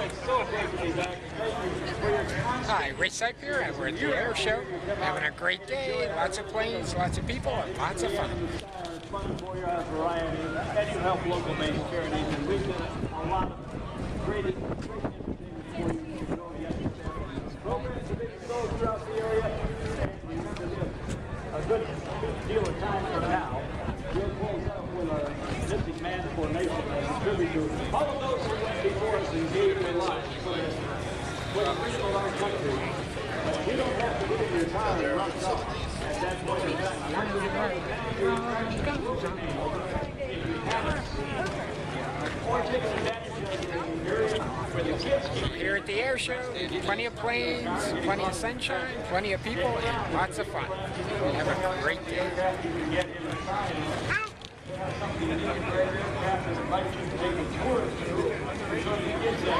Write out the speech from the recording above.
it's so great to be back. Thank you for your Hi, Rich Sipe here, and we're at the Airshow, having a great day, lots of planes, lots of people, and lots of fun. fun for your variety, and you help local major charities, and we've done a lot of great entertainment for you to enjoy yesterday. Programs that they can go throughout the area, and a good deal of time from now. We'll close up with a missing man formation as a tribute to all of those who went before us and gave their lives for the freedom of our country. But you don't have to leave your time and run off at that point in time. Here at the Airshow, plenty of planes, plenty of sunshine, plenty of people, and lots of fun. Have a great day.